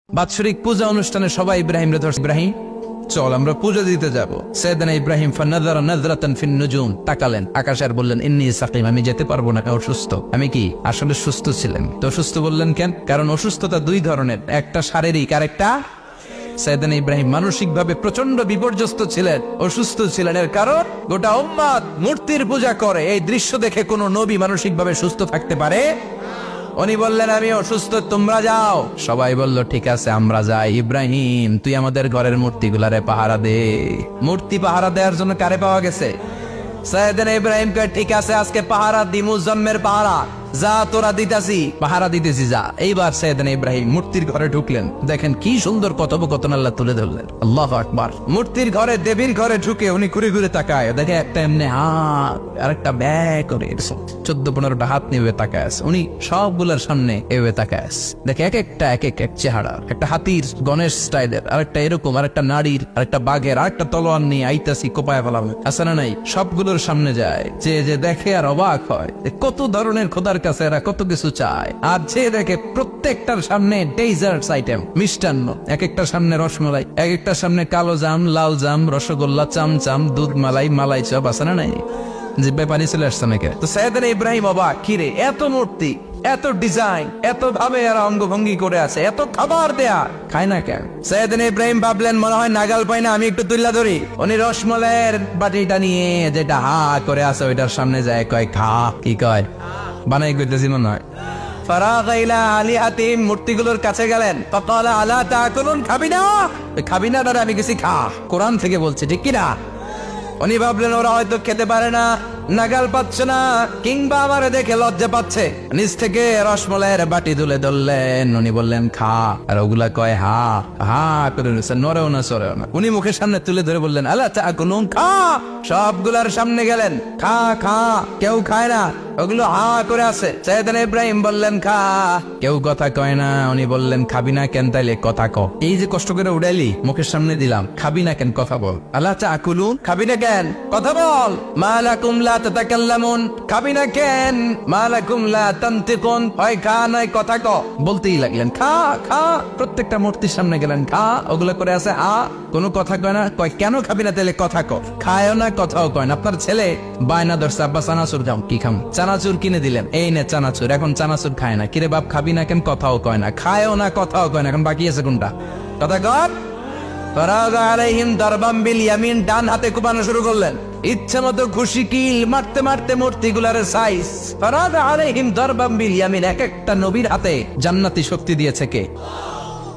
বাৎসরিক পূজা অনুষ্ঠানে সবাই ইব্রাহিম রে ধরছে, ইব্রাহিম চল আমরা পূজা দিতে যাব। সাইয়েদনা ইব্রাহিম ফানাযারা নাযরাতান ফিন নুজুম, তাকালেন আকাশে আর বললেন ইন্নী সাকিম, আমি যেতে পারবো না, অসুস্থ। আমি কি আসলে সুস্থ ছিলেন? তো অসুস্থ বললেন কেন? কারণ অসুস্থতা দুই ধরনের, একটা শারীরিক আর একটা সাইয়েদনা ইব্রাহিম মানসিকভাবে প্রচন্ড বিপর্যস্ত ছিলেন, অসুস্থ ছিলেন। এর কারণ গোটা উম্মত মূর্তির পূজা করে, এই দৃশ্য দেখে কোন নবী মানসিকভাবে সুস্থ থাকতে পারে? উনি বললেন আমি অসুস্থ, তোমরা যাও। সবাই বলল ঠিক আছে আমরা যাই। ইব্রাহিম তুই আমাদের ঘরের মূর্তিগুলারে পাহারা দে। মূর্তি পাহারা দেওয়ার জন্য কারে পাওয়া গেছে? সাইয়েদনা ইব্রাহিম কয় ঠিক আছে আজকে পাহারা দিমু, জন্মের পাহারা, যা তোরা দিতাছি, পাহারা দিতেছি যা। এইবার সাইয়েদনা ইব্রাহিম মূর্তির ঘরে ঢুকলেন। দেখেন কি সুন্দর কথোপকথন আল্লাহ তুলে ধরলেন। আল্লাহু আকবার। মূর্তির ঘরে, দেবীর ঘরে ঢুকে উনি ঘুরে ঘুরে তাকায়, দেখে একটা এমনি হাত আর একটা ব্যাগ করে 14-15টা হাত নিয়ে তাকায় আছে। উনি সবগুলোর সামনে এভাবে তাকায় আছে, দেখে এক একটা এক এক চেহারা, একটা হাতির গণেশ স্টাইলের, আরেকটা এরকম, আরেকটা নারীর, আরেকটা বাঘের, আরেকটা তলোয়ার নিয়ে আইতাছি কোপায় ফেলাম আছে না নাই। সবগুলোর সামনে যায়, যে দেখে আর অবাক হয় কত ধরনের খোদার কাছে এরা কত কিছু চায়। আর যে দেখে প্রত্যেকটার সামনে ডেজার্টস আইটেম, মিষ্টান্ন, এক একটার সামনে রসমালাই, এক একটার সামনে কালো জাম, লাল জাম, রসগোল্লা, চামচাম, দুধ মালাই, মালাই চপ আছে না নাই। জিব্বায় পানি চলে আসছে নাকি? তো সাইয়েদনা ইব্রাহিম অবাক, কিরে এত মূর্তি, এত ডিজাইন, এত ভাবে এরা অঙ্গভঙ্গি করে আছে, এত খাবার দেয়া, খায় না কেন? সাইয়েদনা ইব্রাহিম ভাবলেন মনে হয় নাগাল পাই না, আমি একটু তুল্লা ধরি। উনি রসমলাইয়ের বাটিটা নিয়ে যেটা হা করে আছে ওইটার সামনে যায়, কয় খা। কি কয়? বানাই করতেছি মনে হয়। ফারাগা ইলা আলিহাতিহিম, মূর্তিগুলোর কাছে গেলেন। ফাকালা আলা তাকুলুন, খাবি না? খাবি না দাঁড়া, আমি কিছু খা। কোরআন থেকে বলছে, ঠিক কিনা? উনি ভাবলেন ওরা হয়তো খেতে পারে না, নাগাল পাচ্ছে না, কিংবা আমারে দেখে লজ্জা পাচ্ছে। নিচ থেকে রসমলাইয়ের বাটি তুলে ধরলেন। উনি বললেন খা, আর ওগুলা কয় হা হা করে নড়েও না সরেও না। উনি মুখের সামনে তুলে ধরে বললেন আলা তাকুলুন, খা। সবগুলার সামনে গেলেন, খা খা। কেউ খায় না, ওগুলো হা করে আছে। সাইয়েদনা ইব্রাহিম বললেন খা, কেউ কথা কয় না। উনি বললেন খাবি না কেন? তাইলে কথা ক। এই যে কষ্ট করে উড়াইলি, মুখের সামনে দিলাম, খাবি না কেন? কথা বল। আলা তাকুলুন, খাবি না কেন? কথা বল। মা লাকুম লা তাতাকাল্লামুন, খাবি না কেন? মা লাকুম লা তানতিকুন, হয় খা নয় কথা ক। বলতেই লাগলেন খা খা। প্রত্যেকটা মূর্তির সামনে গেলেন, খা। ওগুলো করে আছে আ, কোনো কথা কয় না। কয় কেন খাবি না? তাইলে কথা ক। খায়ও না, কথাও কয় না। আপনার ছেলে বায়না ধরছে, আব্বা চানাচুর দাও। কি খাম? চানাচুর কিনে দিলেন, এই নে চানাচুর। এখন চানাচুর খায় না। কিরে বাপ খাবি না কেন? কথাও কয় না, খায়ও না, কথাও কয় না। এখন বাকি আছে কোনটা? কথা কর। ফারাগা আলাইহিম দারবাম বিল ইয়ামিন, ডান হাতে কোপানো শুরু করলেন। ইচ্ছে মতো খুশি কিল মারতে মারতে মূর্তিগুলার সাইজ। ফারাগা আলাইহিম দারবাম বিল ইয়ামিন, এক একটা নবীর হাতে জান্নাতি শক্তি দিয়েছে কে?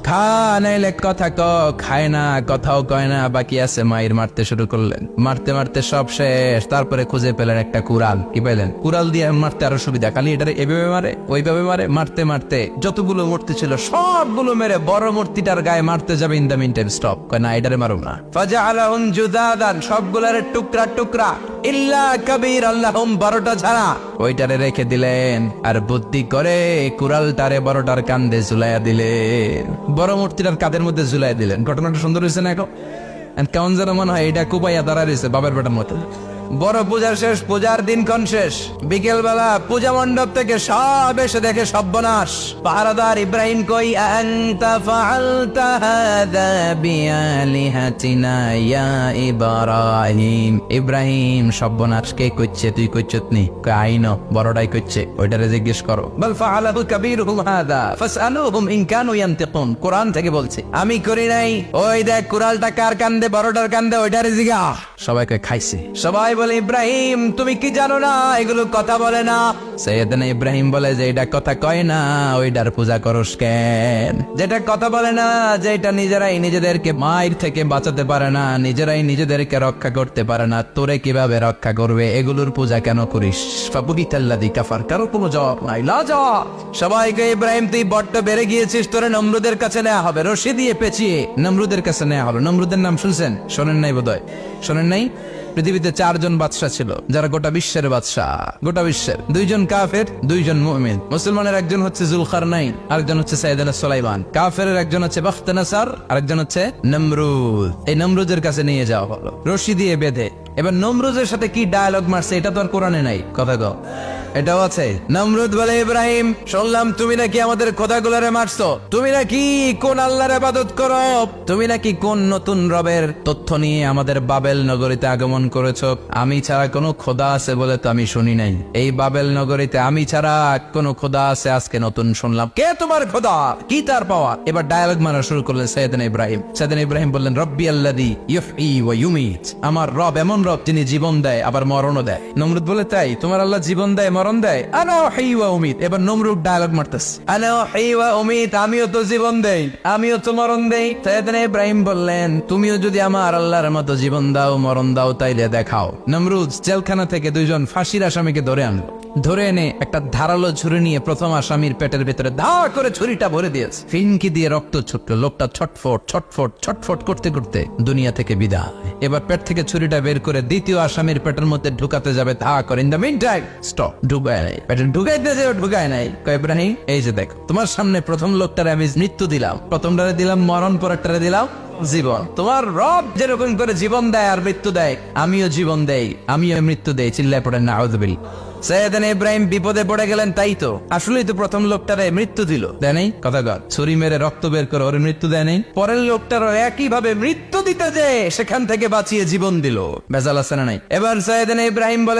খা নাইলে কথা ক। খায় না, কথাও কয় না, বাকি আছে মায়ের। মারতে শুরু করলেন, মারতে মারতে সব শেষ। তারপরে খুঁজে পেলেন একটা কুড়াল। কি পেলেন? কুড়াল দিয়ে মারতে আরো সুবিধা, খালি এটারে এভাবে মারে, ওইভাবে মারে। মারতে মারতে যতগুলো মূর্তি ছিল সবগুলো মেরে বড় মূর্তিটার গায়ে মারতে যাবে, in the mean time stop, কয় না এটারে মারুম না। ফাজআলাহুম জুদাদান, সবগুলারে টুকরা টুকরা, ইল্লা কাবীর আল্লাহুম, 12টা ছাড়া ওইটারে রেখে দিলেন। আর বুদ্ধি করে কুড়ালটারে বড়টার কান্দে ঝুলাইয়া দিলেন, বড় মূর্তিটার কাঁধের মধ্যে ঝুলাই দিলেন। ঘটনাটা সুন্দর হয়েছে না? এখন কেমন যেন মনে হয় এটা কুপাইয়া দাঁড়া রয়েছে বাবার বেটার মতো। বড় পূজার শেষ, পূজার দিনক্ষণ শেষ। বিকেল বেলা পূজা মণ্ডপ থেকে সব এসে দেখে সর্বনাশ। পাহারাদার ইব্রাহিম কই, আনতা ফাআলতা হাযা বিআলিহাতিনা ইয়া ইব্রাহিম। ইব্রাহিম সর্বনাশ কে কইছে? তুই কইছত নি? কই আইনো, বড়টাই কইছে, ওইটারে জিজ্ঞেস করো। বল ফাআলাহু কাবীরুহুম হাযা ফাসআলুহুম ইন কানু ইয়ানতিকুন, কোরআন থেকে বলছে, আমি করি নাই। ওই দেখ কুড়ালটা কার কান্দে, বড়টার কান্দে, ওইটারে জিগা। সবাই কই খাইছে। সবাই বলে ইব্রাহিম তুমি কি জানো না এগুলো কথা বলে না? সাইয়েদনা ইব্রাহিম বলে যে এটা কথা কয় না, ওইটার পূজা করস কেন? যেটা কথা বলে না, যেটা নিজেরাই নিজেদেরকে মায়ের থেকে বাঁচাতে পারে না, নিজেরাই নিজেদেরকে রক্ষা করতে পারে না, তোরে কিভাবে রক্ষা করবে? এগুলোর পূজা কেন করিস? ফাবুহিতাল্লাযী কাফার, কারো কোনো জবাব নাই, লাজা। সবাইকে ইব্রাহিম তুই বড্ড বেড়ে গিয়েছিস, তোরে নমরুদের কাছে নেওয়া হবে, রশি দিয়ে পেঁচিয়ে নমরুদের কাছে নেওয়া হলো। নমরুদের নাম শুনছেন? শোনেন নাই বোধহয়, শোনেন নাই? পৃথিবীতে 4 জন বাদশা ছিল, যারা গোটা বিশ্বের বাদশা। গোটা বিশ্বের 2 জন কাফের, 2 জন মুমিন। মুসলমানের একজন হচ্ছে জুলকারনাইন, আরেকজন হচ্ছে সাইয়েদনা সুলাইমান। কাফেরের একজন হচ্ছে বাখতানাসার, আরেকজন হচ্ছে নমরুদ। এই নমরুদের কাছে নিয়ে যাওয়া হলো রশি দিয়ে বেঁধে। এবার নমরুদের সাথে কি ডায়ালগ মারছে এটা তো আর কোরআনে নাই। কথা কও। এটাও আছে। নমরুদ বলে, ইব্রাহিম শুনলাম তুমি নাকি আমাদের খোদাগুলারে মারছো, তুমি নাকি কোন আল্লাহর ইবাদত করো, তুমি নাকি কোন নতুন রবের তথ্য নিয়ে আমাদের বাবেল নগরীতে আগমন করেছো। আমি ছাড়া কোনো খোদা আছে বলে তো আমি শুনি নাই, এই বাবেল নগরীতে আমি ছাড়া কোনো খোদা আছে আজকে নতুন শুনলাম। কে তোমার খোদা, কি তার পাওয়ার? এবার ডায়ালগ মারা শুরু করলেন সাইয়েদনা ইব্রাহিম। সাইয়েদনা ইব্রাহিম বললেন, রব্বি আল্লাযী ইউহয়ী ওয়া ইউমীত, আমার রব এমন রব যিনি জীবন দেয় আবার মরণও দেয়। নমরুদ বলে, তাই তোমার আল্লাহ জীবন দেয় মরণ দেয়? আনা উহয়ী ওয়া উমীত। এবার নমরুদ ডায়ালগ মারতেছে, আনা উহয়ী ওয়া উমীত, আমিও তো জীবন দেই আমিও তো মরণ দেই। সাইয়েদনা ইব্রাহিম বললেন, তুমিও যদি আমার আল্লাহর মতো জীবন দাও মরণ দাও তাইলে দেখাও। নমরুদ জেলখানা থেকে দুইজন ফাঁসির আসামিকে ধরে আনলো। ধরে এনে একটা ধারালো ছুরি নিয়ে প্রথম আসামির পেটের ভিতরে ধা করে ছুরিটা ভরে দিয়েছে। ফিনকি দিয়ে রক্ত ছুটলো। লোকটা ছটফট ছটফট ছটফট করতে করতে দুনিয়া থেকে বিদায়। এবার পেট থেকে ছুরিটা বের করে দ্বিতীয় আসামির পেটের মধ্যে ঢুকাতে যাবে, ধা করে। In the mean time stop, ঢুকায় নাই। পেটে ঢুকাইতে যাবে, ঢুকায় নাই। কয়, ইব্রাহিম এই যে দেখো, তোমার সামনে প্রথম লোকটারে আমি মৃত্যু দিলাম, প্রথমটারে দিলাম মরণ, পরেরটারে দিলাম জীবন। তোমার রব যেরকম করে জীবন দেয় আর মৃত্যু দেয়, আমিও জীবন দেই আমিও মৃত্যু দেই। চিল্লায় পড়েন নাউযুবিল্লাহ। সাইয়েদনা ইব্রাহিম বিপদে পড়ে গেলেন। তাই তো, আসলেই তো প্রথম লোকটারে মৃত্যু দিল, দেয় নাই? কথা কর, ছুরি মেরে রক্ত বের করে ওর মৃত্যু দেয় নাই? পরের লোকটারও একই ভাবে মৃত্যু দিতে যে সেখান থেকে বাঁচিয়ে জীবন দিল। বেজাল আছে না নাই? এবার সাইয়েদনা ইব্রাহিম বলে,